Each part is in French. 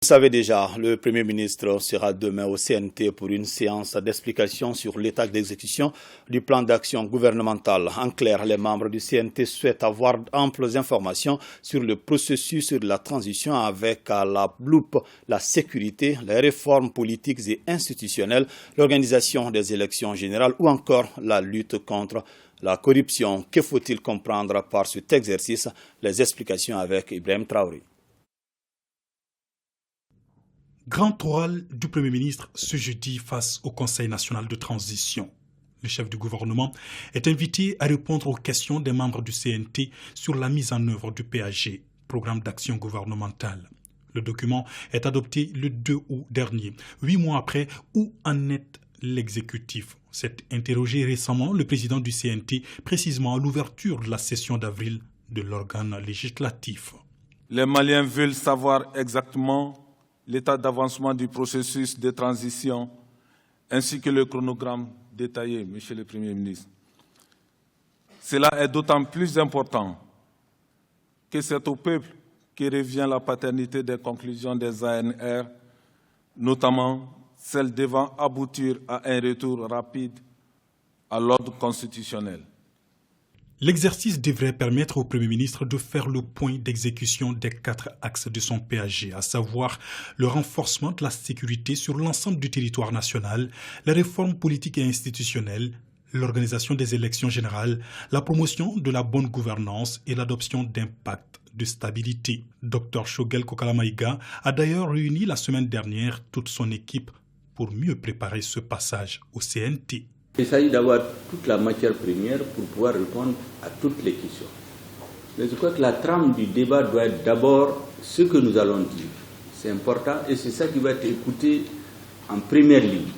savez déjà, le Premier ministre sera demain au CNT pour une séance d'explication sur l'état d'exécution du plan d'action gouvernemental. En clair, les membres du CNT souhaitent avoir amples informations sur le processus de la transition avec à la loupe la sécurité, les réformes politiques et institutionnelles, l'organisation des élections générales ou encore la lutte contre la corruption. Que faut-il comprendre par cet exercice? Les explications avec Ibrahim Traoré. Grand oral du Premier ministre ce jeudi face au Conseil national de transition. Le chef du gouvernement est invité à répondre aux questions des membres du CNT sur la mise en œuvre du PAG, Programme d'action gouvernementale. Le document est adopté le 2 août dernier, 8 mois après. Où en est l'exécutif? S'est interrogé récemment le président du CNT, précisément à l'ouverture de la session d'avril de l'organe législatif. Les Maliens veulent savoir exactement l'état d'avancement du processus de transition, ainsi que le chronogramme détaillé, Monsieur le Premier ministre. Cela est d'autant plus important que c'est au peuple que revient la paternité des conclusions des ANR, notamment celles devant aboutir à un retour rapide à l'ordre constitutionnel. L'exercice devrait permettre au Premier ministre de faire le point d'exécution des 4 axes de son PAG, à savoir le renforcement de la sécurité sur l'ensemble du territoire national, les réformes politiques et institutionnelles, l'organisation des élections générales, la promotion de la bonne gouvernance et l'adoption d'un pacte de stabilité. Dr Shogel Kokalamaïga a d'ailleurs réuni la semaine dernière toute son équipe pour mieux préparer ce passage au CNT. Il s'agit d'avoir toute la matière première pour pouvoir répondre à toutes les questions. Mais je crois que la trame du débat doit être d'abord ce que nous allons dire. C'est important et c'est ça qui va être écouté en première ligne.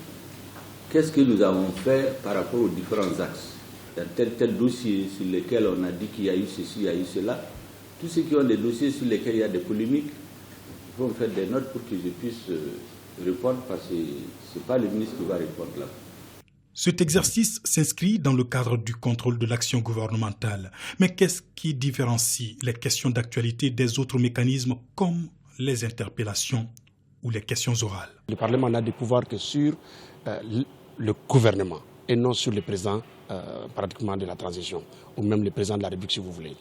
Qu'est-ce que nous avons fait par rapport aux différents axes? Il y a tel dossier sur lesquels on a dit qu'il y a eu ceci, il y a eu cela. Tous ceux qui ont des dossiers sur lesquels il y a des polémiques, il faut me faire des notes pour que je puisse répondre parce que ce n'est pas le ministre qui va répondre là. Cet exercice s'inscrit dans le cadre du contrôle de l'action gouvernementale. Mais qu'est-ce qui différencie les questions d'actualité des autres mécanismes comme les interpellations ou les questions orales? Le Parlement n'a de pouvoir que sur le gouvernement et non sur le président pratiquement de la transition ou même le président de la République si vous voulez.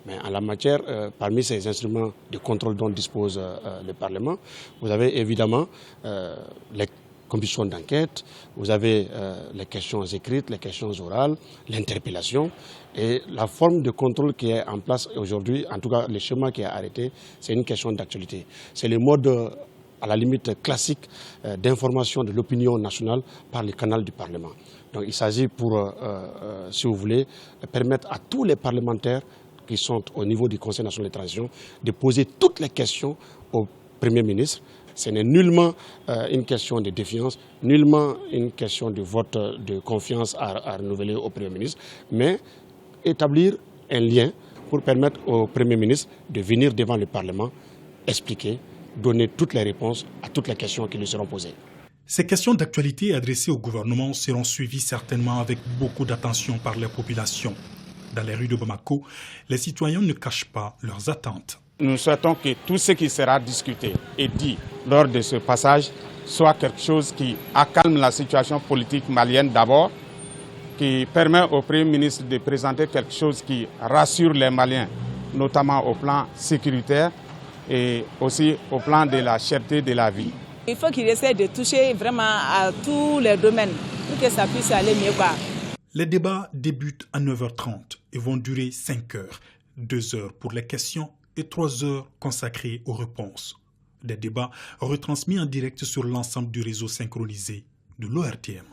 Mais en la matière, parmi ces instruments de contrôle dont dispose le Parlement, vous avez évidemment les commission d'enquête, vous avez les questions écrites, les questions orales, l'interpellation et la forme de contrôle qui est en place aujourd'hui, en tout cas le schéma qui est arrêté, c'est une question d'actualité. C'est le mode à la limite classique d'information de l'opinion nationale par le canal du Parlement. Donc il s'agit pour, si vous voulez, permettre à tous les parlementaires qui sont au niveau du Conseil national de transition de poser toutes les questions au Premier ministre. Ce n'est nullement une question de défiance, nullement une question de vote de confiance à renouveler au Premier ministre, mais établir un lien pour permettre au Premier ministre de venir devant le Parlement, expliquer, donner toutes les réponses à toutes les questions qui lui seront posées. Ces questions d'actualité adressées au gouvernement seront suivies certainement avec beaucoup d'attention par les populations. Dans les rues de Bamako, les citoyens ne cachent pas leurs attentes. Nous souhaitons que tout ce qui sera discuté et dit lors de ce passage soit quelque chose qui accalme la situation politique malienne d'abord, qui permet au Premier ministre de présenter quelque chose qui rassure les Maliens, notamment au plan sécuritaire et aussi au plan de la cherté de la vie. Il faut qu'il essaie de toucher vraiment à tous les domaines pour que ça puisse aller mieux. Les débats débutent à 9h30 et vont durer 5 heures, 2 heures pour les questions et 3 heures consacrées aux réponses. Des débats retransmis en direct sur l'ensemble du réseau synchronisé de l'ORTM.